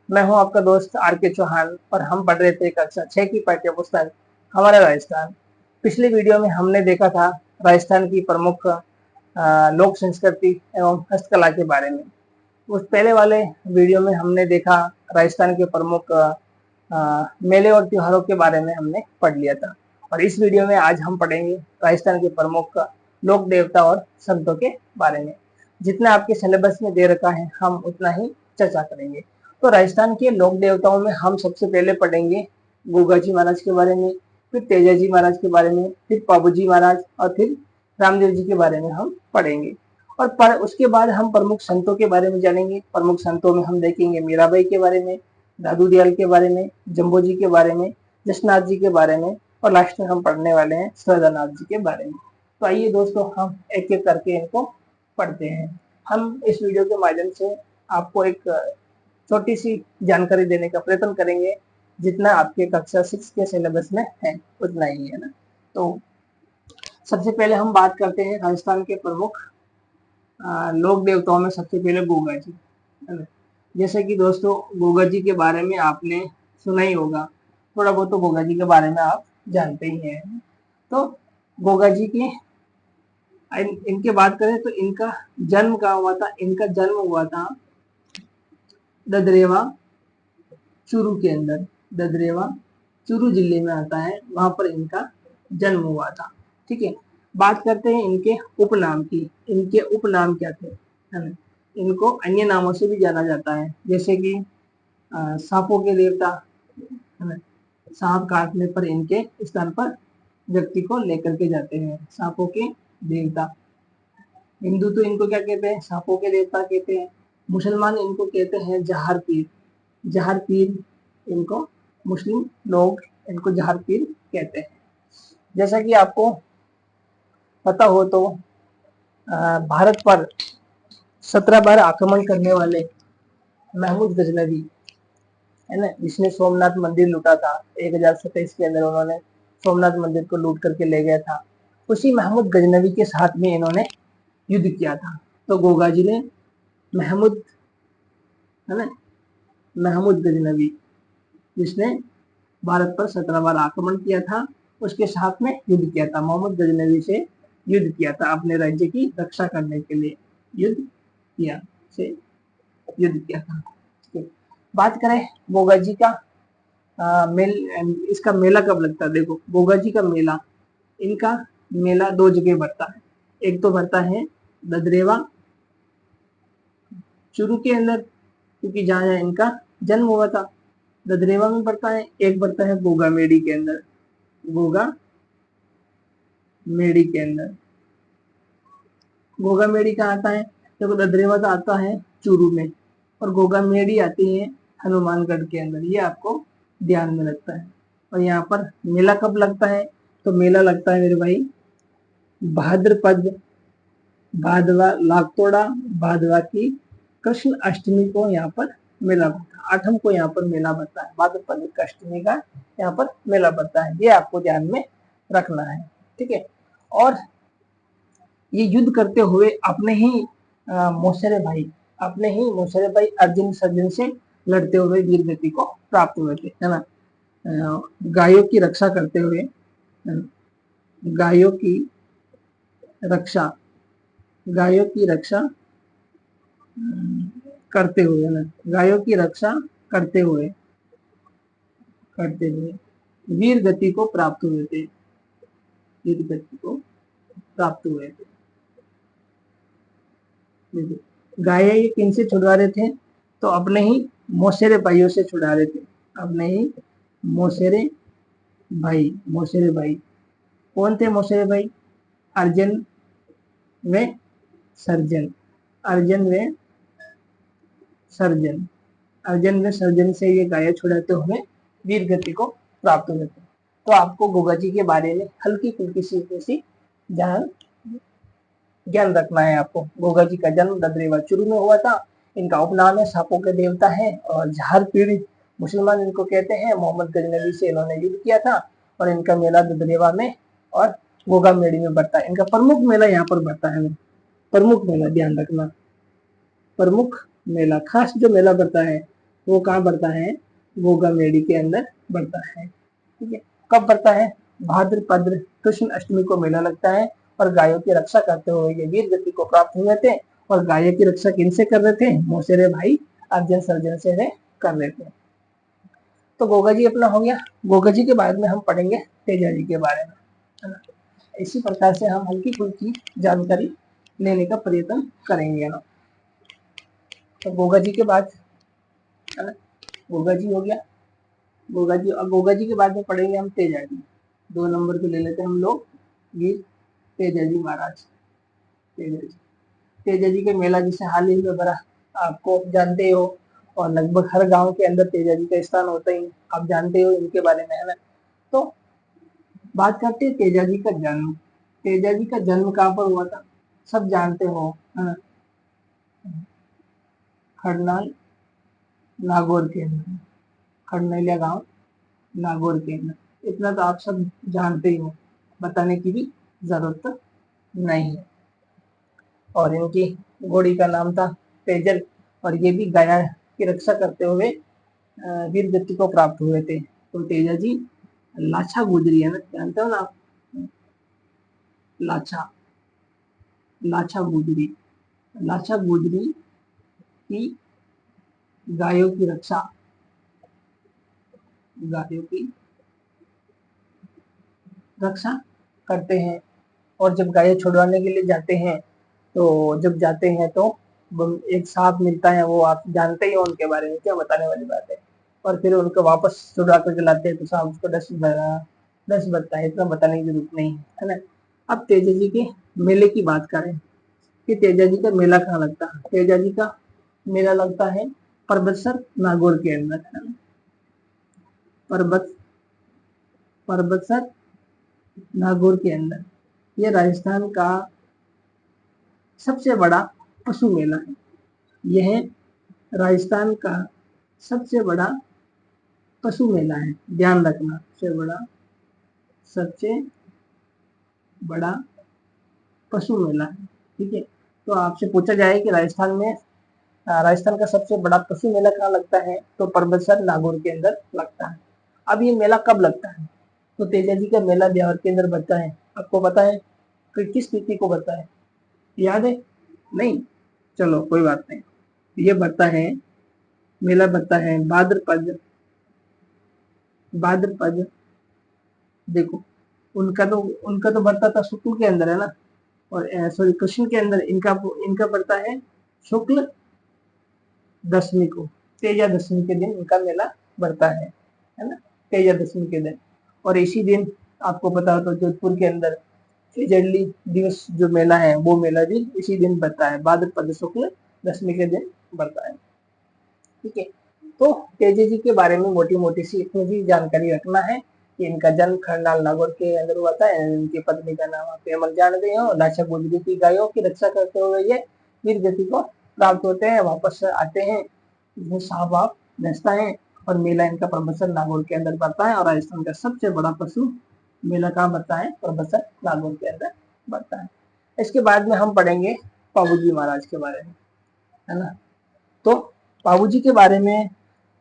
मैं हूं आपका दोस्त आर के चौहान और हम पढ़ रहे थे कक्षा 6 की पाठ्य पुस्तक हमारा राजस्थान। पिछली वीडियो में हमने देखा था राजस्थान की प्रमुख लोक संस्कृति एवं हस्तकला के बारे में। उस पहले वाले वीडियो में हमने देखा राजस्थान के प्रमुख मेले और त्योहारों के बारे में हमने पढ़ लिया था। और इस वीडियो में आज हम पढ़ेंगे राजस्थान के प्रमुख लोक देवता और संतों के बारे में। जितना आपके सिलेबस में दे रखा है हम उतना ही चर्चा करेंगे। तो राजस्थान के लोक देवताओं में हम सबसे पहले पढ़ेंगे गोगा जी महाराज के बारे में, फिर तेजा जी महाराज के बारे में, फिर पाबू जी महाराज और फिर रामदेव जी के बारे में हम पढ़ेंगे। और उसके बाद हम प्रमुख संतों के बारे में जानेंगे। प्रमुख संतों में हम देखेंगे मीराबाई के बारे में, दादू दयाल के बारे में, जम्बो जी के बारे में, जसनाथ जी के बारे में और लास्ट में हम पढ़ने वाले हैं सदानाथ जी के बारे में। तो आइए दोस्तों हम एक एक करके इनको पढ़ते हैं। हम इस वीडियो के माध्यम से आपको एक छोटी सी जानकारी देने का प्रयत्न करेंगे। जितना आपके कक्षा 6 के सिलेबस में है उतना ही है ना। तो सबसे पहले हम बात करते हैं राजस्थान के प्रमुख लोक देवताओं में। सबसे पहले गोगा जी है ना। जैसे कि दोस्तों गोगा जी के बारे में आपने सुना ही होगा, थोड़ा बहुत तो गोगा जी के बारे में आप जानते ही हैं। तो गोगा जी की इनके बात करें तो इनका जन्म कहाँ हुआ था? इनका जन्म हुआ था ददरेवा चूरू के अंदर। ददरेवा चूरू जिले में आता है, वहां पर इनका जन्म हुआ था। ठीक है, बात करते हैं इनके उपनाम की। इनके उपनाम क्या थे है ना। इनको अन्य नामों से भी जाना जाता है, जैसे कि सांपों के देवता है ना। सांप काटने पर इनके स्थान पर व्यक्ति को लेकर के जाते हैं, सांपों के देवता। हिंदू तो इनको क्या कहते हैं? सांपों के देवता कहते हैं। मुसलमान इनको कहते हैं जहार पीर। जहार पीर इनको मुस्लिम लोग इनको जहार पीर कहते हैं। जैसा कि आपको पता हो तो भारत पर 17 बार आक्रमण करने वाले महमूद गजनवी है ना, जिसने सोमनाथ मंदिर लूटा था 1027 के अंदर, उन्होंने सोमनाथ मंदिर को लूट करके ले गया था। उसी महमूद गजनवी के साथ में इन्होंने युद्ध किया था। तो गोगा जी ने महमूद है ना, महमूद गजनवी जिसने भारत पर 17 बार आक्रमण किया था, उसके साथ में युद्ध किया था। मोहम्मद गजनवी से युद्ध किया था, अपने राज्य की रक्षा करने के लिए युद्ध किया था। बात करें गोगा जी का इसका मेला कब लगता है? देखो गोगा जी का मेला, इनका मेला 2 जगह बढ़ता है। एक तो बढ़ता है ददरेवा चूरू के अंदर, क्योंकि जहाँ इनका जन्म हुआ था ददरेवा में बढ़ता है। एक बढ़ता है गोगा मेड़ी के अंदर। गोगा मेड़ी के अंदर, गोगा मेड़ी कहाँ आता है? देखो ददरेवा तो आता है चूरू में और गोगा मेड़ी आती है हनुमानगढ़ के अंदर। ये आपको ध्यान में रखता है। और यहाँ पर मेला कब लगता है? तो मेला लगता है मेरे भाई भाद्रपद भादवा लागतोड़ा भादवा की कृष्ण अष्टमी को यहाँ पर मेला बढ़ता है। 8 को यहाँ पर मेला बढ़ता है, भाद्रपद अष्टमी का यहाँ पर मेला बढ़ता है। ये आपको ध्यान में रखना है। ठीक है, और ये युद्ध करते हुए अपने ही मौसेरे भाई अर्जुन सर्जन से लड़ते हुए वीर गति को प्राप्त हुए थे है ना। गायों की रक्षा करते हुए, गायों की रक्षा करते हुए ना, गायों की रक्षा करते हुए वीर गति को प्राप्त हुए थे। वीर गति को प्राप्त हुए थे। गाय ये किन से छुड़वा रहे थे? तो अपने ही मौसेरे भाइयों से छुड़ा रहे थे। अपने ही मौसेरे भाई कौन थे मौसेरे भाई? अर्जुन व सर्जन। अर्जुन व सर्जन से ये गाय छुड़ाते हुए वीर गति को प्राप्त हुए थे। तो आपको गोगा जी के बारे में हल्की फुल्की सी ज्ञान रखना है आपको। गोगा जी का जन्म ददरेवा चूरू में हुआ था। इनका उपनाम है सांपों के देवता है और झार पीढ़ी मुसलमान इनको कहते हैं। मोहम्मद गजनवी से इन्होंने युद्ध किया था और इनका मेला ददरेवा में और गोगा मेड़ी में बढ़ता है। इनका प्रमुख मेला यहाँ पर बढ़ता है। प्रमुख मेला ध्यान रखना, प्रमुख मेला खास जो मेला बढ़ता है वो कहाँ बढ़ता है? गोगामेडी के अंदर बढ़ता है। ठीक है, कब बढ़ता है? भाद्रपद कृष्ण अष्टमी को मेला लगता है और गायों की रक्षा करते हुए ये वीर गति को प्राप्त हुए थे। और गायों की रक्षा किनसे कर रहे थे? मौसेरे भाई अर्जुन सर्जन से कर रहे थे। तो गोगा जी अपना हो गया। गोगा जी के बाद में हम पढ़ेंगे तेजा जी के बारे में, है ना। इसी प्रकार से हम हल्की फुल्की जानकारी लेने का प्रयत्न करेंगे ना। तो गोगा जी के बाद, है ना, गोगा जी हो गया। गोगा जी, और गोगा जी के बाद में पढ़ेंगे हम तेजा जी। 2 नंबर को ले लेते हैं हम लोग, वीर तेजा जी महाराज। तेजा जी के मेला जिसे हाल ही में भरा, आपको जानते हो, और लगभग हर गांव के अंदर तेजा जी का स्थान होता ही, आप जानते हो इनके बारे में, है ना। तो बात करते हैं तेजा जी का जन्म। तेजा जी का जन्म कहाँ पर हुआ था? सब जानते हो, है ना, खरनाल नागौर के अंदर, खरनैलिया गांव नागौर के अंदर। इतना तो आप सब जानते ही हो, बताने की भी जरूरत नहीं है। और इनकी घोड़ी का नाम था तेजल, और ये भी गया की रक्षा करते हुए वीर गति को प्राप्त हुए थे। तो तेजा जी लाछा गुजरी, है ना, जानते हो ना आप, लाछा, लाछा गुजरी, लाछा गुजरी की गायों की रक्षा, गायों की रक्षा करते हैं। और जब गाय छुड़वाने के लिए जाते हैं, तो जब जाते हैं तो एक सांप मिलता है, वो आप जानते ही हो उनके बारे में, क्या बताने वाली बात है। और फिर उनको वापस छुड़वा करके लाते हैं तो सांप उसको डस बरता है, इतना बताने की जरूरत नहीं है ना। अब तेजा जी के मेले की बात करें कि तेजा जी का मेला कहाँ लगता है। तेजा जी का मेला लगता है परबतसर नागौर के अंदर, है ना। पर्वत परबतसर नागौर के अंदर, ये राजस्थान का सबसे बड़ा पशु मेला है। यह राजस्थान का सबसे बड़ा पशु मेला है, ध्यान रखना, सबसे बड़ा पशु मेला है। ठीक है, तो आपसे पूछा जाए कि राजस्थान का सबसे बड़ा पशु मेला कहाँ लगता है, तो परबतसर नागौर के अंदर लगता है। अब ये मेला कब लगता है? तो तेजा जी का मेला बिहार के अंदर बढ़ता है। आपको पता है कि किस तिथि को बढ़ता है? याद है? नहीं, चलो कोई बात नहीं। ये बढ़ता है, मेला बढ़ता है भाद्रपद, देखो, उनका तो बढ़ता था शुक्ल के अंदर, है ना, और सॉरी कृष्ण के अंदर। इनका इनका बढ़ता है शुक्ल दशमी को, तेजा दशमी के दिन इनका मेला बढ़ता है ना, तेजा दशमी के दिन। और इसी दिन आपको पता हो तो जोधपुर के अंदर तेजड़ली दिवस जो मेला है, वो मेला भी इसी दिन बढ़ता है, भाद्रपद शुक्ल दशमी के दिन बढ़ता है। ठीक है, तो तेजा जी के बारे में मोटी मोटी सी इतनी सी जानकारी रखना है कि इनका जन्म खरनाल नागौर के अंदर हुआ था। इनकी पत्नी का नाम आप पेमल जानते हो। लाछा गुजरी की गायों की रक्षा करते हुए ये वीर गति को प्राप्त होते हैं, वापस आते हैं, सांप वाप नचता है, और मेला इनका परबतसर नागौर के अंदर पड़ता है। और राजस्थान का सबसे बड़ा पशु मेला कहाँ बढ़ता है? परबतसर नागौर के अंदर बढ़ता है। इसके बाद में हम पढ़ेंगे पाबूजी महाराज के बारे में, है ना। तो पाबूजी के बारे में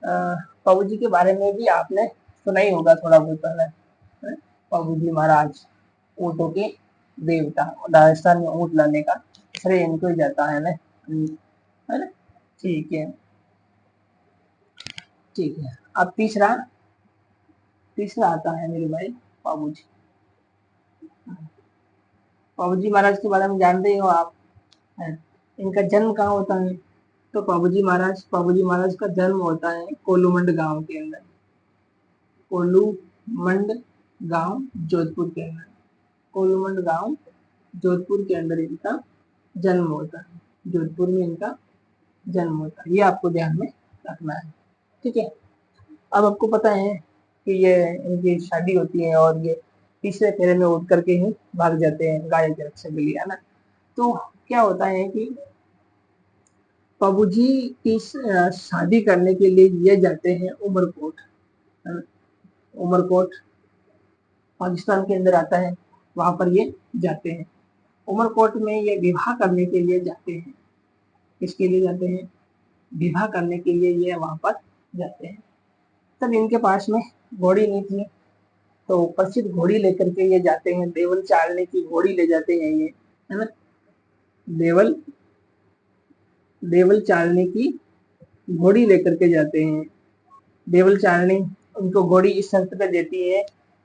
पाबूजी के बारे में भी आपने सुना ही होगा थोड़ा बहुत पहले। पाबूजी महाराज ऊँटों के देवता, राजस्थान में ऊँट लाने का श्रेय इनको ही जाता है ना, है ना। ठीक है, ठीक है। अब तीसरा तीसरा आता है मेरे भाई पाबूजी। पाबूजी महाराज के बारे में जानते ही हो आप, है। इनका जन्म कहाँ होता है? तो पाबूजी महाराज का जन्म होता है कोलूमंड गांव के अंदर, कोलूमंड गांव जोधपुर के अंदर, कोलूमंड गांव जोधपुर के अंदर इनका जन्म होता है। जोधपुर में इनका जन्म होता है, ये आपको ध्यान में रखना है। ठीक है, अब आपको पता है कि ये इनकी शादी होती है और ये तीसरे फेरे में उठ करके ही भाग जाते हैं गाय की रक्षा के लिए, है ना। तो क्या होता है कि बाबूजी की शादी करने के लिए ये जाते हैं उमरकोट, है ना? उमरकोट पाकिस्तान के अंदर आता है, वहां पर ये जाते हैं। उमरकोट में ये विवाह करने के लिए जाते हैं। किसके लिए जाते हैं? विवाह करने के लिए ये वहां पर जाते हैं। तब इनके पास में घोड़ी नहीं थी, तो प्रसिद्ध घोड़ी लेकर के ये जाते हैं, देवल चालने की घोड़ी ले जाते हैं ये, है ना, देवल देवल चालने की घोड़ी लेकर के जाते हैं। देवल चालनी उनको घोड़ी इस शर्त पे देती है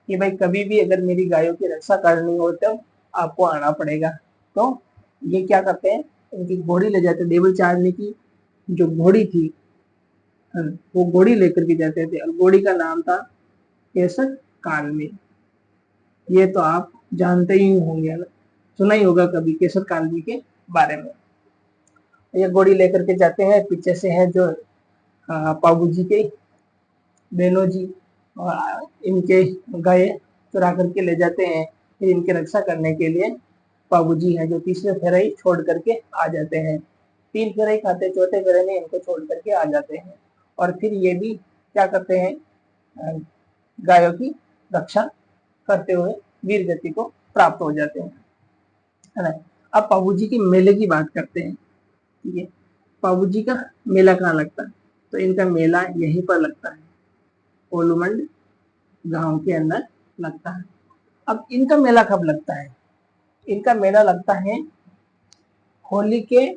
कि भाई कभी भी अगर मेरी गायों की रक्षा करनी हो तो आपको आना पड़ेगा। तो ये क्या करते हैं, उनकी घोड़ी ले जाते हैं, देवल चालनी की जो घोड़ी थी, वो घोड़ी लेकर के जाते थे, और घोड़ी का नाम था केसर कालमी। ये तो आप जानते ही होंगे ना, सुना ही होगा कभी केसर कालमी के बारे में। ये घोड़ी लेकर के जाते हैं, पीछे से है जो पाबू जी के बेनो जी और इनके गाय चुरा करके ले जाते हैं। फिर इनकी रक्षा करने के लिए पाबू जी है जो तीसरे फेरे ही छोड़ करके आ जाते हैं। 3 फेरे ही खाते, चौथे फेरे में इनको छोड़ करके आ जाते हैं। और फिर ये भी क्या करते हैं, गायों की रक्षा करते हुए वीर गति को प्राप्त हो जाते हैं, है ना। अब पाबू जी के मेले की बात करते हैं। ठीक है, पाबू जी का मेला कहाँ लगता है, तो इनका मेला यहीं पर लगता है, ओलूमंड गांव के अंदर लगता है। अब इनका मेला कब लगता है, इनका मेला लगता है होली के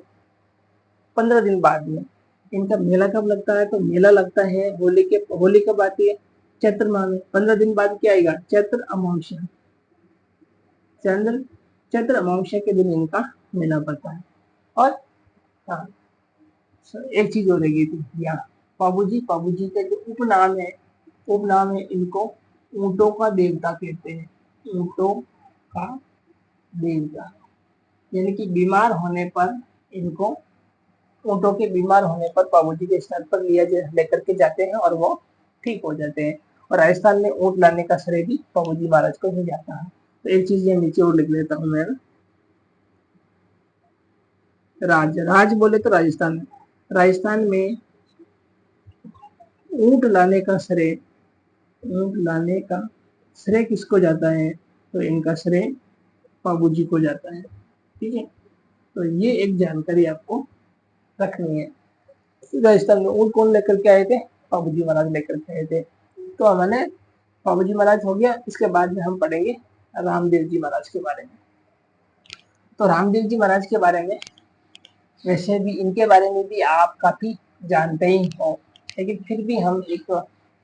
15 दिन बाद में। इनका मेला कब लगता है, तो मेला लगता है होली कब आती है, चैत्र माह में। 15 दिन बाद क्या आएगा, चैत्र अमावस्या, चैत्र अमावस्या के दिन इनका मेला पड़ता है। और हाँ, एक चीज हो रही थी यहाँ, पाबूजी का जो उपनाम है इनको ऊंटों का देवता कहते हैं, ऊंटों का देवता। यानी कि बीमार होने पर इनको, ऊंटों के बीमार होने पर पाबूजी के स्तर पर लेकर के जाते हैं और वो ठीक हो जाते हैं। और राजस्थान में ऊंट लाने का श्रेय भी पाबूजी महाराज को ही जाता है। तो एक चीज ये नीचे और लिख लेता हूँ मैं, राज बोले तो राजस्थान में ऊंट लाने का श्रेय किसको जाता है, तो इनका श्रेय पाबूजी को जाता है। ठीक है, तो ये एक जानकारी आपको रखनी है। राजस्थान में ऊंट कौन लेकर के आए थे, पाबूजी महाराज लेकर के आए थे। तो हमने पाबूजी महाराज हो गया, इसके बाद में हम पढ़ेंगे रामदेव जी महाराज के बारे में। तो रामदेव जी महाराज के बारे में, वैसे भी इनके बारे में भी आप काफी जानते ही हो, लेकिन फिर भी हम एक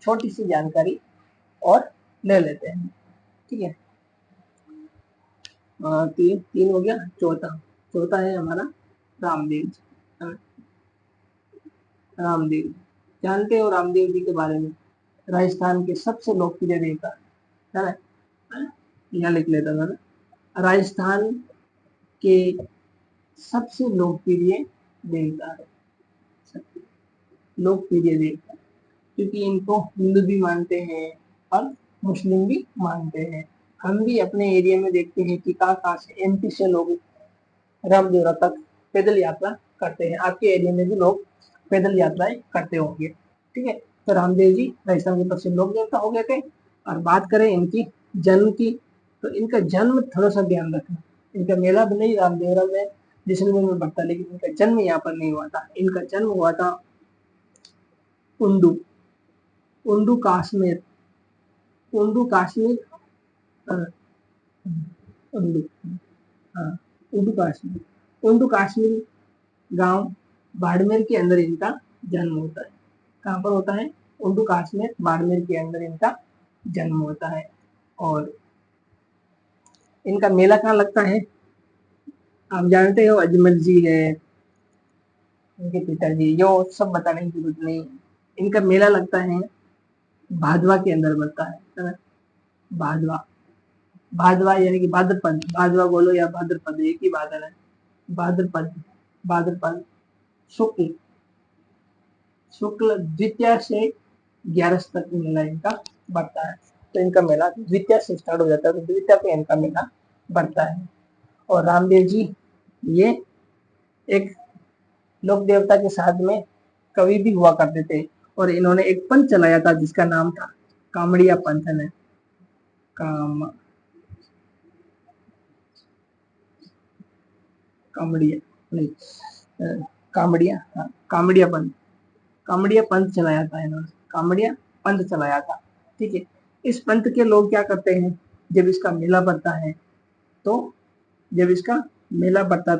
छोटी सी जानकारी और ले लेते हैं। ठीक है, तीन हो गया, चौथा है हमारा रामदेव जी। रामदेव जानते हो रामदेव जी के बारे में, राजस्थान के सबसे लोकप्रिय देवता है ना, यहाँ लिख लेता था ना, राजस्थान के सबसे लोकप्रिय देवता है, लोकप्रिय देवता, क्योंकि इनको हिंदू भी मानते हैं और मुस्लिम भी मानते हैं। हम भी अपने एरिया में देखते हैं कि कहाँ से एमपी से लोग रामदेवरा तक पैदल यात्रा करते हैं। आपके एरिया में भी लोग पैदल यात्राएं करते होंगे। ठीक है, तो रामदेव जी राजस्थान के प्रसिद्ध लोक देवता हो गए थे। और बात करें इनकी जन्म की, तो इनका जन्म थोड़ा सा ध्यान रखना, इनका मेला भी नहीं रामदेवरा में जैसलमेर में बढ़ता, लेकिन इनका जन्म यहाँ पर नहीं हुआ था। इनका जन्म हुआ था उर्दू उर्दू कश्मीर, उर्दू कश्मीर, उर्दू, हाँ, उर्दू कश्मीर गांव बाड़मेर के अंदर इनका जन्म होता है। कहाँ पर होता है, उर्दू कश्मीर बाड़मेर के अंदर इनका जन्म होता है। और इनका मेला कहाँ लगता है, आप जानते हो, अजमल जी है इनके पिताजी, जो सब बताने की जरूरत नहीं। इनका मेला लगता है भादवा के अंदर लगता है ना, भादवा, यानी कि भाद्रपद, भादवा बोलो या भाद्रपद, एक ही बादल है। भाद्रपद शुक्ल द्वितीया से 11 तक मेला इनका बढ़ता है। तो इनका मेला द्वितीया से स्टार्ट हो जाता है, तो द्वितीया पे इनका मेला बढ़ता है। और रामदेव जी ये एक लोक देवता के साथ में कवि भी हुआ करते थे, और इन्होंने एक पंथ चलाया था जिसका नाम था कामड़िया पंथ है, कामड़िया नहीं, कामड़िया, हाँ, कामड़िया पंथ, कामड़िया पंथ चलाया था इन्होंने, कामड़िया पंथ चलाया था। ठीक है, इस पंथ के लोग क्या करते हैं, जब इसका मेला पड़ता है तो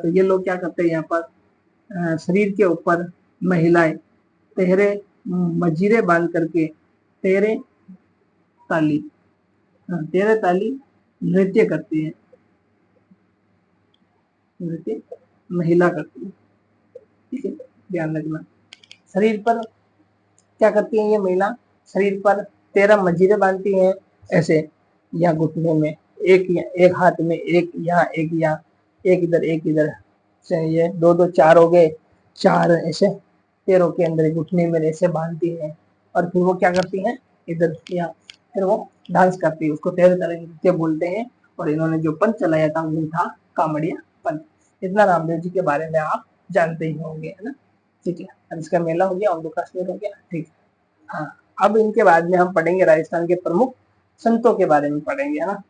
ये लोग क्या करते हैं, यहाँ पर शरीर के ऊपर महिलाएं तेहरे मजीरे बांध करके तेरे ताली नृत्य करती है, नृत्य महिला करती है। ठीक है, ध्यान रखना। शरीर पर क्या करती है ये महिला, शरीर पर 13 मजीरे बांधती हैं ऐसे, या घुटने में एक हाथ में एक यहाँ एक इधर एक इधर से, ये दो दो चार हो गए, चार ऐसे पैरों के अंदर घुटने में ऐसे बांधती है, और फिर वो क्या करती हैं, इधर यहाँ फिर वो डांस करती है, उसको तेरे तरह नृत्य बोलते हैं। और इन्होंने जो पंथ चलाया था वो था कामड़िया पंथ। इतना रामदेव जी के बारे में आप जानते ही होंगे, है ना। ठीक है, अब इसका मेला हो गया, उर्दू कश्मीर हो गया। ठीक है, हाँ, अब इनके बाद में हम पढ़ेंगे राजस्थान के प्रमुख संतों के बारे में पढ़ेंगे, है ना।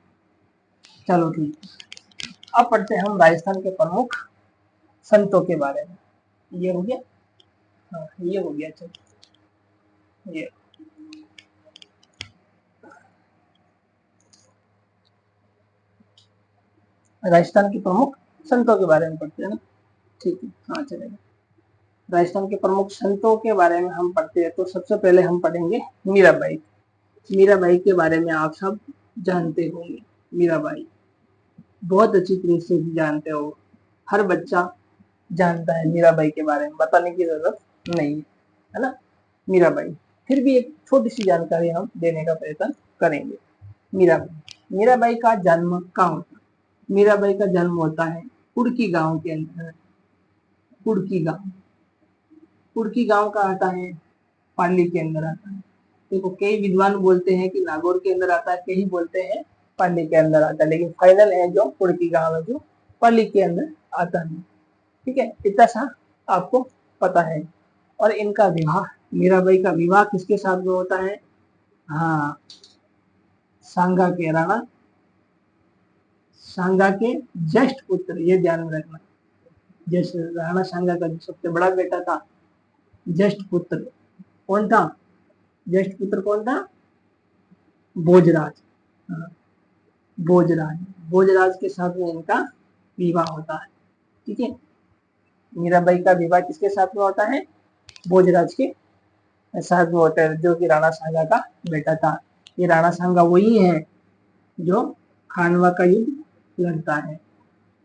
चलो ठीक है, अब पढ़ते हैं हम राजस्थान के प्रमुख संतों के बारे में। ये हो गया, हाँ ये हो गया। चलो ये राजस्थान के प्रमुख संतों के बारे में पढ़ते हैं ना। ठीक है, हाँ चलेगा। राजस्थान के प्रमुख संतों के बारे में हम पढ़ते हैं तो सबसे पहले हम पढ़ेंगे मीराबाई। मीराबाई के बारे में आप सब जानते होंगे। मीराबाई बहुत अच्छी तरह से जानते हो, हर बच्चा जानता है मीराबाई के बारे में, बताने की जरूरत नहीं है ना। मीराबाई, फिर भी एक छोटी सी जानकारी हम देने का प्रयत्न करेंगे। मीराबाई का जन्म कहाँ होता है? मीराबाई का जन्म होता है कुड़की गांव के अंदर। कुड़की गांव का आता है, पाली के अंदर आता है। देखो कई विद्वान बोलते हैं कि नागौर के अंदर आता है, कई बोलते हैं पाली के अंदर आता है, लेकिन फाइनल है जो कुड़की गांव है जो पाली के अंदर आता है। ठीक है, इतना सा आपको पता है। और इनका विवाह, मीराबाई का विवाह किसके साथ में होता है? हाँ, सांगा के राणा सांगा के ज्येष्ठ पुत्र, ये ध्यान में रखना। जैसे राणा सांगा का जो सबसे बड़ा बेटा था, ज्येष्ठ पुत्र कौन था? ज्येष्ठ पुत्र कौन था? भोजराज। हाँ, भोजराज के साथ में इनका विवाह होता है। ठीक है, मीराबाई का विवाह किसके साथ में होता है? भोजराज के साथ में होता है, जो कि राणा सांगा का बेटा था। ये राणा सांगा वही है जो खानवा का युद्ध लड़ता है।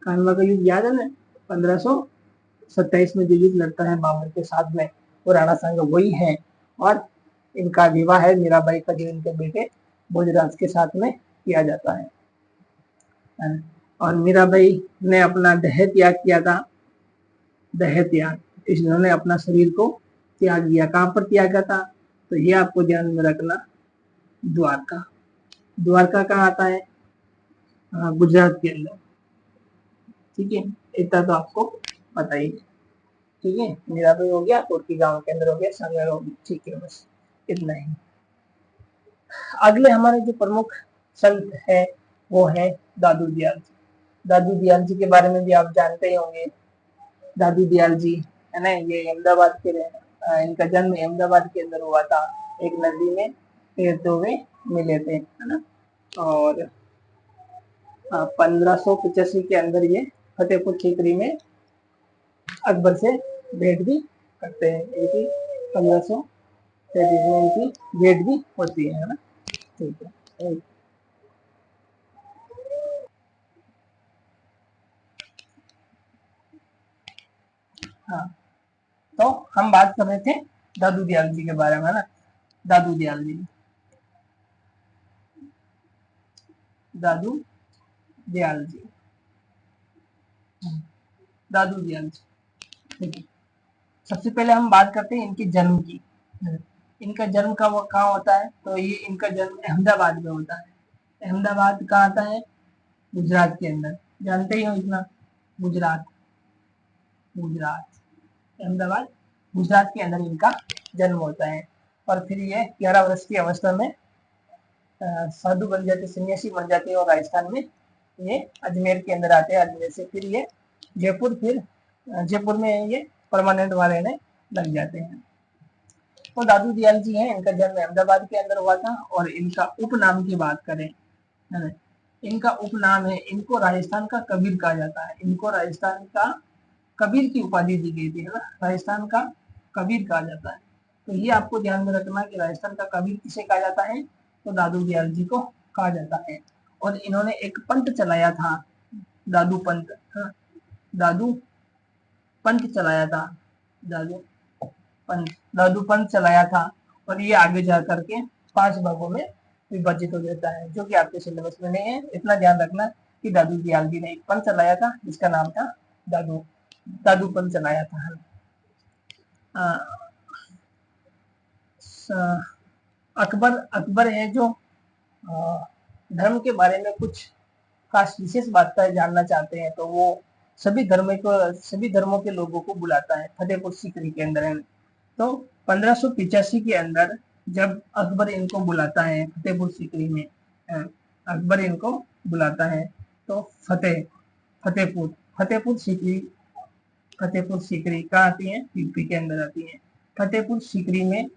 खानवा का युद्ध याद है ना, 1527 में जो युद्ध लड़ता है बाबर के साथ में, वो राणा सांगा वही है। और इनका विवाह है मीराबाई का जो इनके बेटे भोजराज के साथ में किया जाता है। और मीराबाई ने अपना देह त्याग किया था। देह त्याग, इन्होंने अपना शरीर को त्याग दिया। कहाँ पर त्यागा था? तो ये आपको ध्यान में रखना, द्वारका। द्वारका कहाँ आता है? गुजरात के अंदर। ठीक है, इतना तो आपको पता ही है। ठीक है, मीराबाई हो गया, तुर्की गांव के अंदर हो गया, संगर हो गया। ठीक है, बस इतना ही। अगले हमारे जो प्रमुख संत है वो है दादू दयाल जी। दादू दयाल जी के बारे में भी आप जानते ही होंगे। दादू दयाल जी है ना, ये अहमदाबाद के इनका जन्म अहमदाबाद के अंदर हुआ था। एक नदी में तैरते हुए मिले थे, है ना। और 1585 के अंदर ये फतेहपुर सीकरी में अकबर से भेंट भी करते हैं। इनकी 1533 में इनकी भेंट भी होती है ना। ठीक है, हाँ, तो हम बात कर रहे थे दादू दयाल जी के बारे में, है ना। दादू दयाल जी, दादू दयाल जी, दादू दयाल जी। ठीक है, सबसे पहले हम बात करते हैं इनके जन्म की। इनका जन्म कहाँ होता है? तो ये इनका जन्म अहमदाबाद में होता है। अहमदाबाद कहाँ आता है? गुजरात के अंदर, जानते ही हो इतना। गुजरात, गुजरात, अहमदाबाद गुजरात के अंदर इनका जन्म होता है। और फिर ये 11 वर्ष की अवस्था में साधु बन जाते, सन्यासी बन जाते हैं, और राजस्थान में ये अजमेर के अंदर आते हैं। अजमेर से फिर ये जयपुर, फिर जयपुर में ये परमानेंट वाले रहने लग जाते हैं। तो दादू दयाल जी हैं, इनका जन्म अहमदाबाद के अंदर हुआ था। और इनका उपनाम की बात करें, है ना, इनका उपनाम है, इनको राजस्थान का कबीर कहा जाता है। इनको राजस्थान का कबीर की उपाधि दी गई थी, है ना, राजस्थान का कबीर कहा जाता है। तो ये आपको ध्यान में रखना है कि राजस्थान का कबीर किसे कहा जाता है, तो दादू दयाल जी को कहा जाता है। और इन्होंने एक पंथ चलाया था, दादू पंथ, हाँ, दादू पंथ चलाया था, दादू पंथ, दादू पंथ चलाया था। और ये आगे जा करके 5 भागों में विभाजित हो जाता है, जो कि आपके सिलेबस में नहीं है। इतना ध्यान रखना कि दादू दयाल जी ने एक पंथ चलाया था जिसका नाम था दादू पंथ चलाया था। अकबर अकबर है जो धर्म के बारे में कुछ खास विशेष बातें जानना चाहते हैं, तो वो सभी धर्मों के लोगों को बुलाता है फतेहपुर सीकरी के अंदर है। तो 1585 के अंदर जब अकबर इनको बुलाता है फतेहपुर सीकरी में, अकबर इनको बुलाता है, तो फतेहपुर फतेहपुर सीकरी कहाँ आती है, यूपी के अंदर आती है। फतेहपुर सीकरी में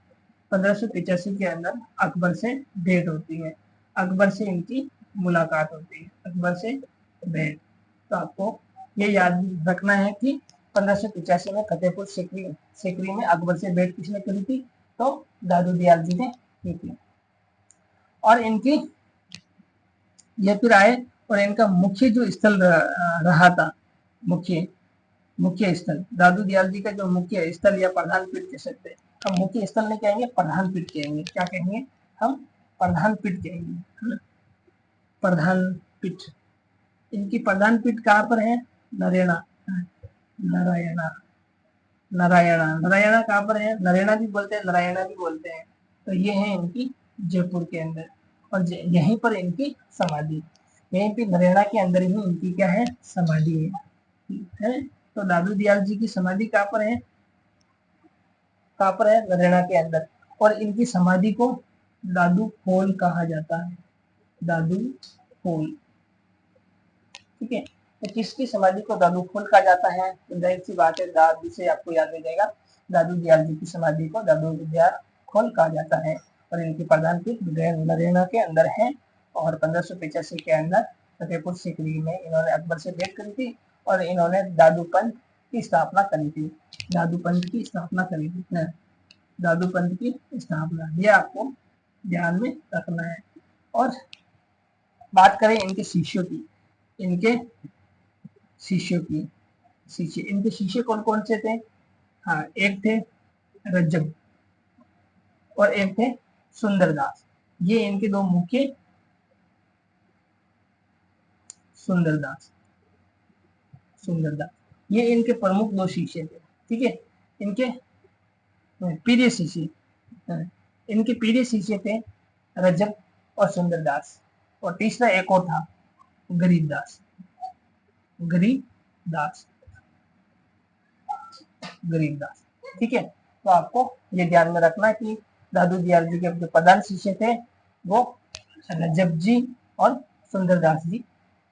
1585 के अंदर अकबर से भेंट होती है, अकबर से इनकी मुलाकात होती है, अकबर से भेंट। तो आपको ये याद रखना है कि 1585 में फतेहपुर सीकरी में अकबर से भेंट किसने करी थी, तो दादू दयाल जी ने की थी। और इनकी ये फिर आए, और इनका मुख्य जो स्थल रहा था, मुख्य स्थल दादू दयाल जी का जो मुख्य स्थल या प्रधान पीठ कह सकते हैं, हम मुख्य स्थल नहीं कहेंगे, प्रधान पीठ कहेंगे। क्या कहेंगे हम, प्रधान पीठ कहेंगे, प्रधान पीठ। इनकी प्रधान पीठ कहाँ पर है, नरेना, नारायणा, नारायणा कहाँ पर है, नरेना भी बोलते हैं, नारायणा भी बोलते हैं। तो ये है इनकी जयपुर के अंदर, और यहीं पर इनकी समाधि, यहीं पे नारायणा के अंदर ही इनकी क्या है, समाधि है। तो दादू दयाल जी की समाधि कहाँ पर है, नारायणा के अंदर। और इनकी समाधि को दादू खोल कहा जाता है, दादू खोल, ठीक है। तो किसकी समाधि को दादू खोल कहा जाता है, तो जाहिर सी बात है दादू से आपको याद हो जाएगा, दादू दयाल जी की समाधि को दादू दयाल खोल कहा जाता है। और इनकी प्रधान पीठ नारायणा के अंदर है। और 1585 के अंदर फतेहपुर सीकरी में इन्होंने अकबर से भेंट करी थी, और इन्होंने दादू पंथ की स्थापना करी थी, दादू पंथ की स्थापना करी थी, दादू पंथ की स्थापना, ये आपको ध्यान में रखना है। और बात करें इनके शिष्यों की, इनके शिष्य कौन कौन से थे, हाँ, एक थे रज्जब और एक थे सुंदरदास। ये इनके दो मुख्य, सुंदरदास ये इनके प्रमुख दो शिष्य थे, ठीक है। इनके प्रिय शिष्य, इनके प्रिय शिष्य थे रज्जब और सुंदरदास। और तीसरा एक और था, गरीबदास, ठीक है। तो आपको ये ध्यान में रखना कि दादू दयाल जी के जो प्रधान शिष्य थे वो रज्जब जी और सुंदरदास जी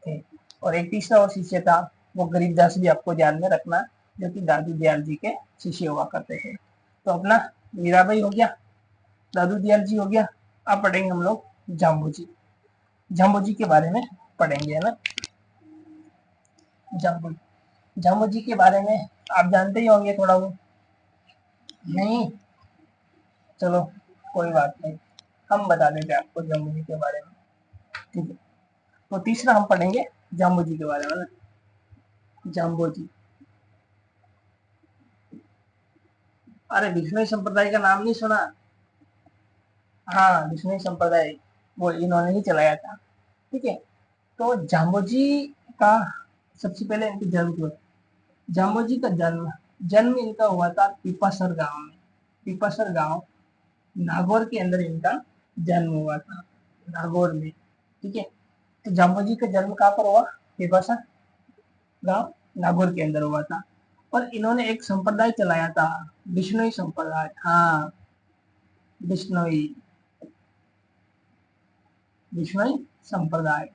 थे। और एक तीसरा और शिष्य था, वो गरीबदास जी, आपको ध्यान में रखना, जो कि दादू दयाल जी के शिष्य हुआ करते थे। तो अपना मीराबाई हो गया, दादू दयाल जी हो गया। अब पढ़ेंगे हम लोग जाम्बू जी के बारे में पढ़ेंगे, है ना। जाम्बू जी के बारे में आप जानते ही होंगे थोड़ा वो, नहीं, चलो कोई बात नहीं, हम बता देते हैं आपको जाम्बू जी के बारे में, ठीक है। तो तीसरा हम पढ़ेंगे जाम्बू जी के बारे में ना, जाम्बू जी। अरे विष्णु संप्रदाय का नाम नहीं सुना, हाँ, विष्णु संप्रदाय वो इन्होंने ही चलाया था, ठीक है। तो जाम्बू जी का सबसे पहले इनकी जन्म हुआ, जाम्बू जी का जन्म इनका हुआ था पीपासर गांव में, पीपासर गांव नागौर के अंदर इनका जन्म हुआ था, नागौर में, ठीक है। तो जाम्बू जी का जन्म कहाँ पर हुआ, पीपासर गांव नागौर के अंदर हुआ था। और इन्होंने एक संप्रदाय चलाया था, बिश्नोई संप्रदाय, हाँ, बिश्नोई बिश्नोई संप्रदाय,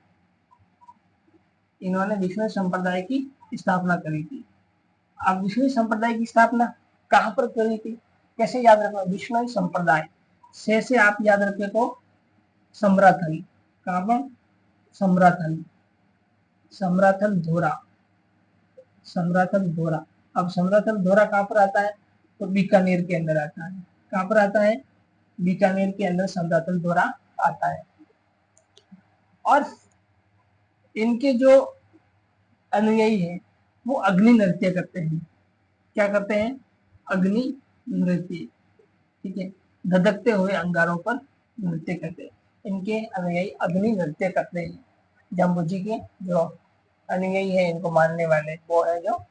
इन्होंने बिश्नोई संप्रदाय की स्थापना करी थी। अब विष्णु संप्रदाय की स्थापना कहाँ पर करी थी, कैसे याद रखना, विष्णु संप्रदाय से आप याद रखे तो सम्राथल, कहां पर, सम्राथल, सम्राथल धोरा, सम्राथल धोरा। अब सम्राथल धोरा कहां पर आता है, तो बीकानेर के अंदर आता है। कहां पर आता है, बीकानेर के अंदर सम्राथल धोरा आता है। और इनके जो अनुयायी हैं वो अग्नि नृत्य करते हैं। क्या करते हैं, अग्नि नृत्य, ठीक है, धधकते हुए अंगारों पर नृत्य करते हैं। इनके अनुयायी अग्नि नृत्य करते हैं। जम्बू जी के जो अनुयायी है, इनको मानने वाले, वो है जो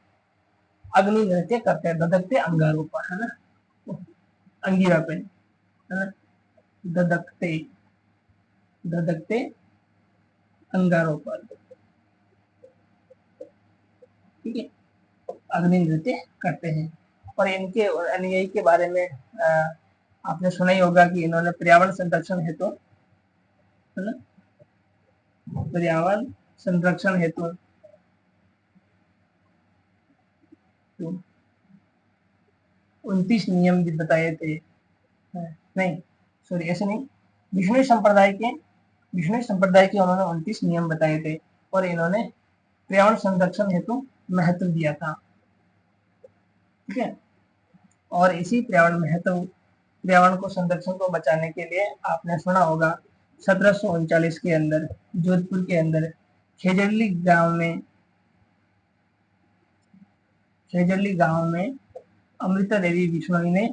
अग्नि नृत्य करते हैं धधकते अंगारों पर, है ना, अंगिरा पे, है ना, धधकते, धधकते अंगारों पर, ठीक है, अग्नि नृत्य करते हैं। और इनके अनुयायी के बारे में आपने सुना ही होगा कि इन्होंने पर्यावरण संरक्षण हेतु, है ना, पर्यावरण संरक्षण हेतु 29 नियम भी बताए थे। नहीं, सॉरी, ऐसे नहीं, विष्णु संप्रदाय के उन्होंने 29 नियम बताए थे और इन्होंने पर्यावरण संरक्षण हेतु महत्व दिया था, ठीक है। और इसी पर्यावरण को संरक्षण को बचाने के लिए आपने सुना होगा 1739 के अंदर जोधपुर के अंदर खेजड़ली गांव में अमृता देवी बिश्नोई ने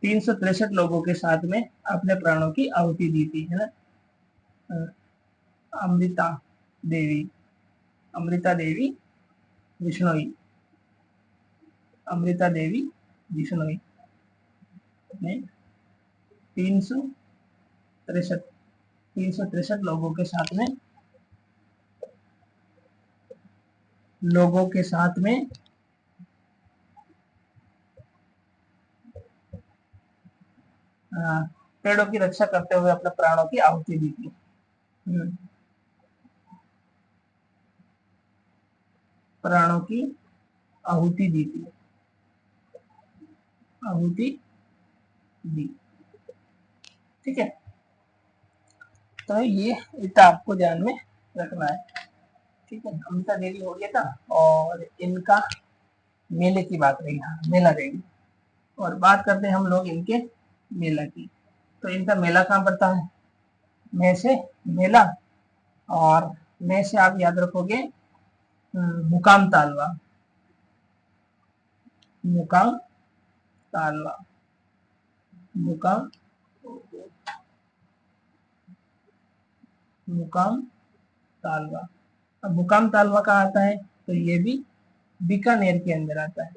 363 लोगों के साथ में अपने प्राणों की आहुति दी थी, है ना। अमृता देवी बिश्नोई, अमृता देवी बिश्नोई ने 363 लोगों के साथ में पेड़ों की रक्षा करते हुए अपने प्राणों की आहुति दी थी। प्राणों की आहुति दी थी, आहुति दी, ठीक है। तो ये इतना आपको ध्यान में रखना है, ठीक है। अमृता देवी हो गया था, और इनका मेले की बात रही, मेला रही। और बात करते हैं हम लोग इनके मेला की। तो इनका मेला कहाँ पड़ता है, मैं से मेला, और मैं से आप याद रखोगे मुकाम तालवा, मुकाम तालवा, मुकाम तालवा। अब मुकाम तालवा कहाँ आता है, तो ये भी बीकानेर के अंदर आता है,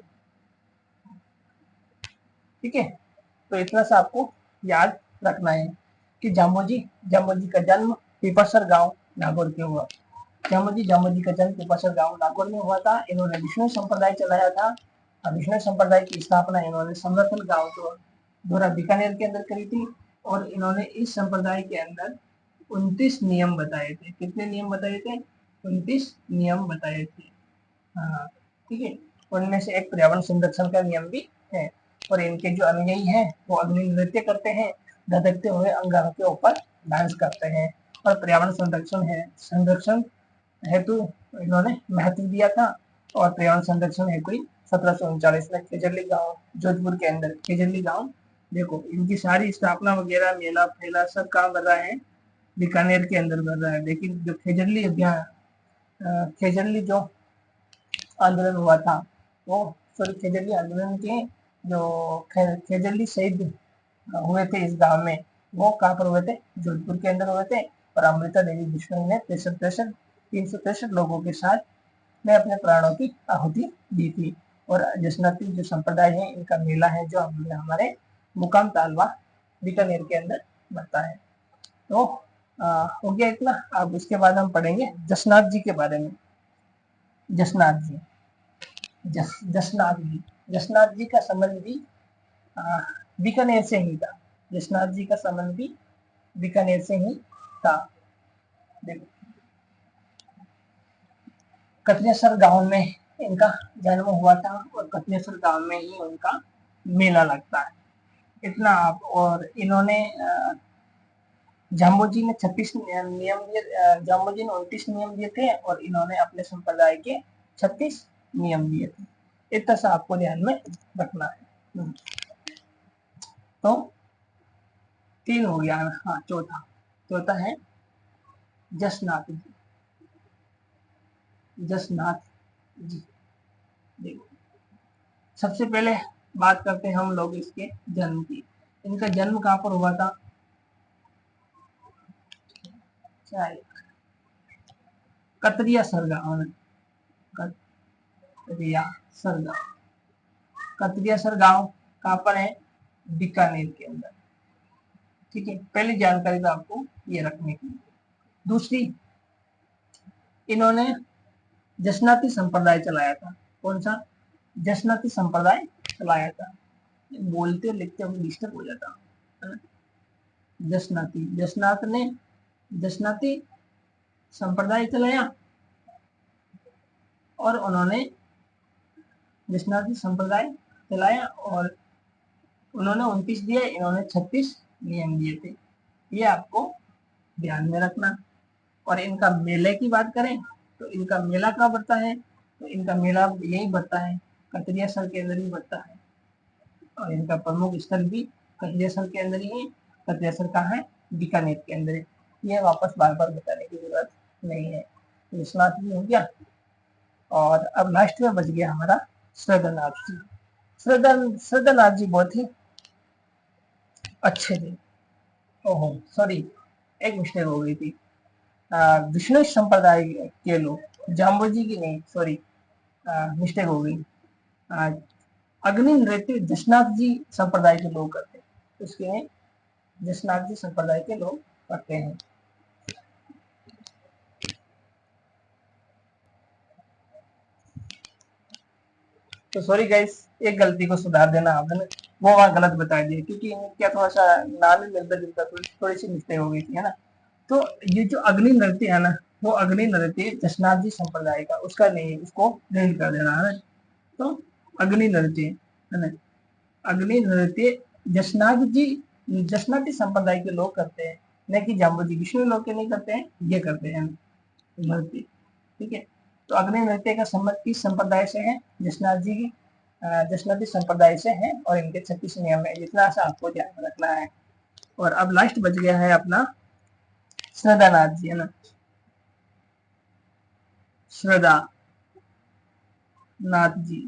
ठीक है। तो इतना सा आपको याद रखना है कि जाम्बू जी का जन्म पिपरसर गांव नागौर के हुआ। जाम्बू जी का जन्म पिपरसर गांव नागौर में हुआ था। इन्होंने विष्णु संप्रदाय चलाया था। विष्णु संप्रदाय की स्थापना इन्होंने समरथल गांव जो धोरा बीकानेर के अंदर करी थी। और इन्होंने इस संप्रदाय के अंदर 29 नियम बताए थे। कितने नियम बताए थे, 29 नियम बताए थे, हाँ, ठीक है। उनमें से एक पर्यावरण संरक्षण का नियम भी है। और इनके जो अनुयायी हैं वो अग्नि नृत्य करते हैं, धधकते हुए अंगारों के ऊपर डांस करते हैं। और पर्यावरण संरक्षण हेतु इन्होंने महत्व दिया था। और पर्यावरण संरक्षण हेतु 1739 में खेजड़ली गांव जोधपुर के अंदर, खेजड़ली गांव, देखो इनकी सारी स्थापना वगैरह मेला फेला सब कहाँ बन रहा है, बीकानेर के अंदर बन रहा है। लेकिन जो खेजड़ली अभियान, खेजड़ली जो आंदोलन हुआ था, वो सॉरी खेजड़ली आंदोलन के जो खेजड़ली शहीद हुए थे इस गांव में, वो कहाँ पर हुए थे, जोधपुर के अंदर हुए थे। और अमृता देवी बिश्नोई ने 363 लोगों के साथ में अपने प्राणों की आहुति दी थी। और जसनाती जो संप्रदाय है, इनका मेला है जो हमारे मुकाम तालवा बीकानेर के अंदर बनता है। तो हो गया इतना। अब उसके बाद हम पढ़ेंगे जसनाथ जी के बारे में। जसनाथ जी, जसनाथ जी का संबंध भी बीकानेर से ही था। जसनाथ जी का संबंध भी बीकानेर से ही था। देखो, कतनेसर गांव में इनका जन्म हुआ था और कतनेसर गांव में ही उनका मेला लगता है, इतना आप। और इन्होंने जाम्बोजी ने 36 नियम दिए, जाम्बोजी ने 29 नियम दिए थे और इन्होंने अपने संप्रदाय के 36 नियम दिए थे। इतना सा आपको ध्यान में रखना है। तो 3 हो गया। हाँ, चौथा है जसनाथ जी। जसनाथ जी, देखो सबसे पहले बात करते हैं हम लोग इसके जन्म की। इनका जन्म कहाँ पर हुआ था? कतरिया सरगांव में। कतरिया सरगांव, कतरिया सरगांव कहाँ पर है? बीकानेर के अंदर। ठीक है, पहली जानकारी तो आपको ये रखने की। दूसरी, इन्होंने जसनाती संप्रदाय चलाया था। कौन सा? जसनाती संप्रदाय चलाया था। बोलते और लिखते हुए डिस्टर्ब हो जाता है। जसनाती, जसनाथ ने जसनाती संप्रदाय चलाया और उन्होंने जसनाती संप्रदाय चलाया और उन्होंने 29 दिए, इन्होंने 36 नियम दिए थे। ये आपको ध्यान में रखना। और इनका मेले की बात करें तो इनका मेला कहाँ बढ़ता है? तो इनका मेला यही बढ़ता है, कतरिया सर के अंदर ही बढ़ता है। और इनका प्रमुख स्थल भी कतरिया सर के अंदर ही है। कतरिया सर कहाँ है? बीकानेर के अंदर है। ये वापस बार बार बताने की जरूरत नहीं है। विश्वनाथ जी हो गया और अब लास्ट में बच गया हमारा श्रद्धानाथ जी। श्रद्धानाथ जी बहुत ही अच्छे थे। ओहो सॉरी, एक मिस्टेक हो गई थी। विष्णु संप्रदाय के लोग, जाम्बोजी की नहीं, सॉरी मिस्टेक हो गई। अग्नि नृत्य जसनाथ जी संप्रदाय के लोग करते हैं, उसके जसनाथ जी संप्रदाय के लोग करते हैं। तो सॉरी गाइस, एक गलती को सुधार देना आपने, वो वहाँ गलत बता दिया क्योंकि क्या थोड़ा सा नाम ही मिलता जुलता, थोड़ी सी मिस्टेक हो गई थी, है ना। तो ये जो अग्नि नृत्य है ना, वो अग्नि नृत्य जसनाथ जी संप्रदाय का, उसका नहीं, उसको डिलीट कर देना है। तो अग्नि नृत्य है ना, अग्नि नृत्य जसनाथ जी, जसनाती संप्रदाय के लोग करते हैं, न कि जाम्बोजी विष्णु लोग के नहीं करते हैं, ये करते हैं नृत्य। ठीक है, तो अग्नि नृत्य का संबंध किस संप्रदाय से है? जसनाथ जी की जसनाती संप्रदाय से है और इनके 36 नियम है। जितना सा आपको ध्यान में रखना है। और अब लास्ट बच गया है अपना श्रद्धानाथ जी, है ना। श्रद्धा नाथ जी,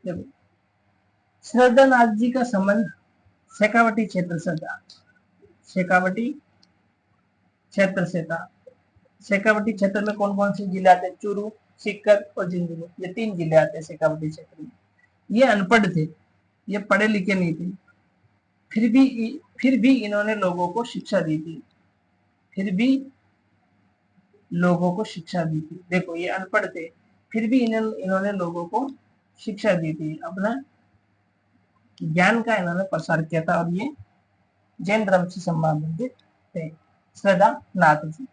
देखो श्रद्धानाथ जी का संबंध शेखावटी क्षेत्र से था। शेखावटी क्षेत्र से था। शेखावटी क्षेत्र में कौन कौन से जिले आते हैं? चूरू, सीकर और झुंझुनू, ये 3 जिले आते हैं शेखावटी क्षेत्र में। ये अनपढ़ थे, ये पढ़े लिखे नहीं थे, फिर भी इन्होंने लोगों को शिक्षा दी थी। फिर भी लोगों को शिक्षा दी थी। देखो ये अनपढ़ थे, फिर भी इन्होंने लोगों को शिक्षा दी थी, अपना ज्ञान का इन्होंने प्रसार किया था। और ये जैन धर्म से संबंधित थे, श्रद्धा नाथ जी।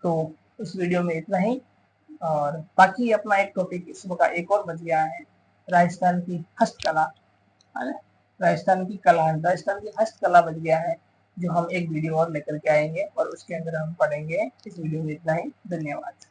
तो इस वीडियो में इतना ही। और बाकी अपना एक टॉपिक इसका एक और बच गया है, राजस्थान की हस्तकला, है ना। राजस्थान की हस्तकला बच गया है, जो हम एक वीडियो और लेकर के आएंगे और उसके अंदर हम पढ़ेंगे। इस वीडियो में इतना ही। धन्यवाद।